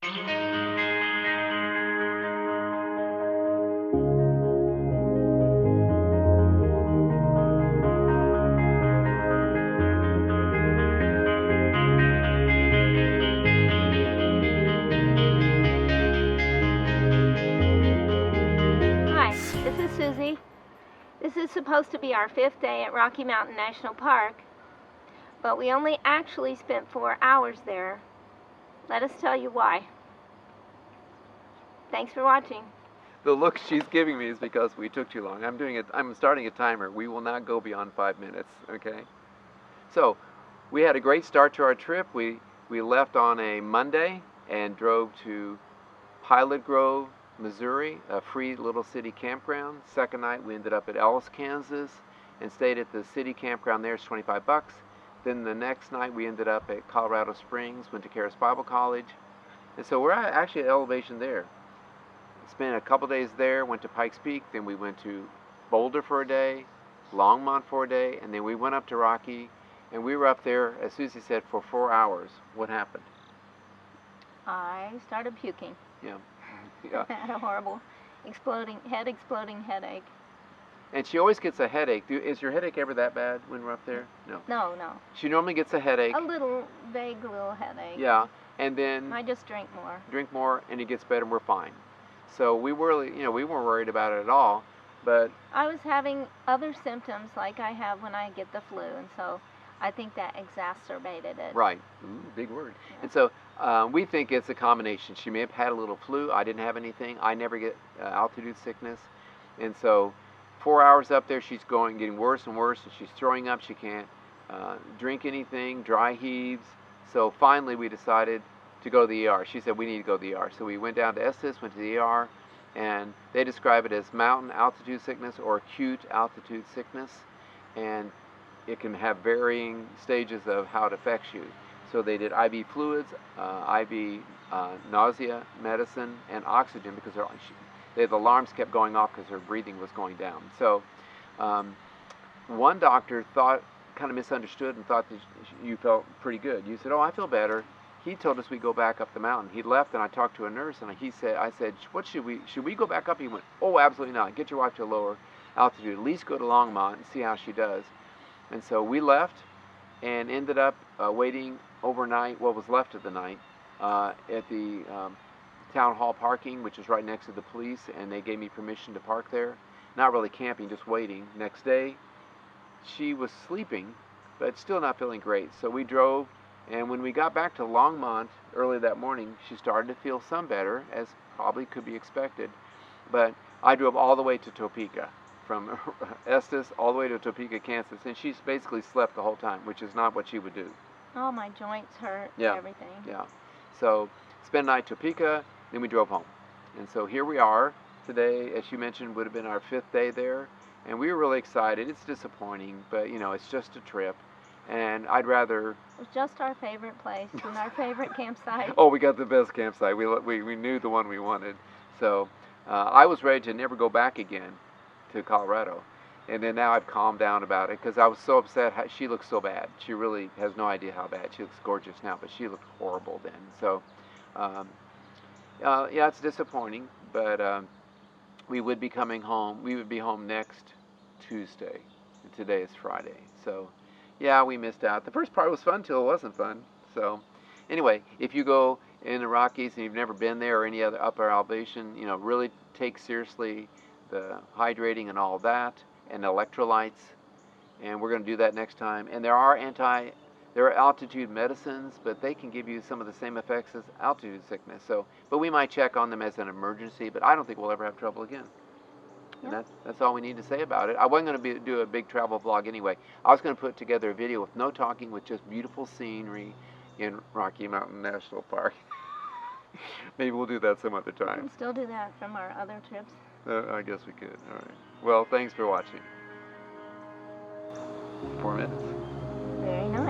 Hi, this is Susie. This is supposed to be our 5th day at Rocky Mountain National Park, but we only actually spent 4 hours there. Let us tell you why. Thanks for watching. The look she's giving me is because we took too long. I'm starting a timer. We will not go beyond 5 minutes, okay? So, we had a great start to our trip. We left on a Monday and drove to Pilot Grove, Missouri, a free little city campground. Second night we ended up at Ellis, Kansas, and stayed at the city campground there. It's $25. Then the next night we ended up at Colorado Springs, went to Charis Bible College. And so we're actually at elevation there. Spent a couple days there, went to Pikes Peak, then we went to Boulder for a day, Longmont for a day, and then we went up to Rocky, and we were up there, as Susie said, for 4 hours. What happened? I started puking. Yeah. I had a horrible exploding headache. And she always gets a headache. Is your headache ever that bad when we're up there? No. No. She normally gets a headache. A vague little headache. Yeah, and then I just drink more. Drink more, and it gets better, and we're fine. So we weren't worried about it at all. But I was having other symptoms like I have when I get the flu, and so I think that exacerbated it. Right. Ooh, big word. Yeah. And so we think it's a combination. She may have had a little flu. I didn't have anything. I never get altitude sickness. And so 4 hours up there, she's getting worse and worse, and she's throwing up. She can't drink anything, dry heaves. So finally we decided to go to the ER. She said, we need to go to the ER. So we went down to Estes, went to the ER, and they describe it as mountain altitude sickness or acute altitude sickness. And it can have varying stages of how it affects you. So they did IV fluids, IV nausea medicine, and oxygen because the alarms kept going off because her breathing was going down. So one doctor kind of misunderstood and thought that you felt pretty good. You said, oh, I feel better. He told us we go back up the mountain. He left, and I talked to a nurse, and I said, what should we go back up? He went, oh, absolutely not. Get your wife to a lower altitude. At least go to Longmont and see how she does. And so we left and ended up waiting overnight, what was left of the night, at the town hall parking, which is right next to the police, and they gave me permission to park there. Not really camping, just waiting. Next day, she was sleeping, but still not feeling great. So we drove, and when we got back to Longmont early that morning, she started to feel some better, as probably could be expected. But I drove all the way to Topeka, from Estes all the way to Topeka, Kansas, and she's basically slept the whole time, which is not what she would do. Oh, my joints hurt, everything. Yeah. So spent the night in Topeka, then we drove home. And so here we are today. As you mentioned, would have been our 5th day there, and we were really excited. It's disappointing, but it's just a trip, and I'd rather... It was just our favorite place and our favorite campsite. Oh, we got the best campsite. We knew the one we wanted. So I was ready to never go back again to Colorado. And then now I've calmed down about it because I was so upset. She looks so bad. She really has no idea how bad. She looks gorgeous now, but she looked horrible then. So, yeah, it's disappointing, but we would be coming home. We would be home next Tuesday, and today is Friday. So, yeah, we missed out. The first part was fun till it wasn't fun. So, anyway, if you go in the Rockies and you've never been there or any other upper elevation, really take seriously the hydrating and all that, and electrolytes, and we're going to do that next time. And there are altitude medicines, but they can give you some of the same effects as altitude sickness. So, but we might check on them as an emergency, but I don't think we'll ever have trouble again. And that's all we need to say about it. I wasn't going to do a big travel vlog anyway. I was going to put together a video with no talking, with just beautiful scenery in Rocky Mountain National Park. Maybe we'll do that some other time. We can still do that from our other trips. I guess we could. All right. Well, thanks for watching. 4 minutes. Very nice.